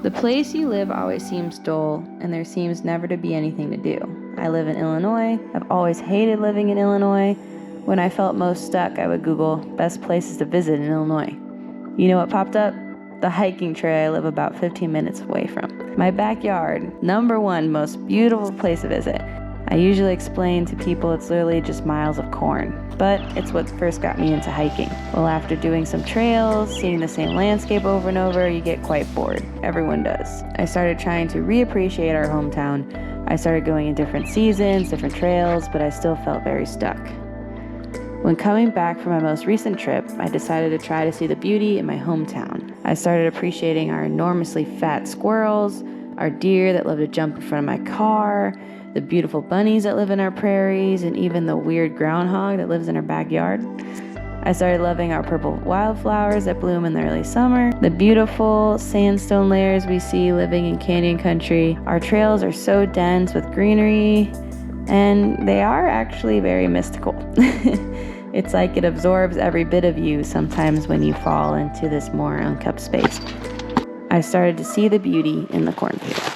The place you live always seems dull, and there seems never to be anything to do. I live in Illinois. I've always hated living in Illinois. When I felt most stuck, I would Google best places to visit in Illinois. You know what popped up? The hiking trail I live about 15 minutes away from. My backyard, #1 most beautiful place to visit. I usually explain to people it's literally just miles of corn, but it's what first got me into hiking. Well, after doing some trails, seeing the same landscape over and over, you get quite bored. Everyone does. I started trying to reappreciate our hometown. I started going in different seasons, different trails, but I still felt very stuck. When coming back from my most recent trip, I decided to try to see the beauty in my hometown. I started appreciating our enormously fat squirrels, our deer that love to jump in front of my car, the beautiful bunnies that live in our prairies, and even the weird groundhog that lives in our backyard. I started loving our purple wildflowers that bloom in the early summer, the beautiful sandstone layers we see living in canyon country. Our trails are so dense with greenery, and they are actually very mystical. It's like it absorbs every bit of you sometimes when you fall into this more unkept space. I started to see the beauty in the cornfield.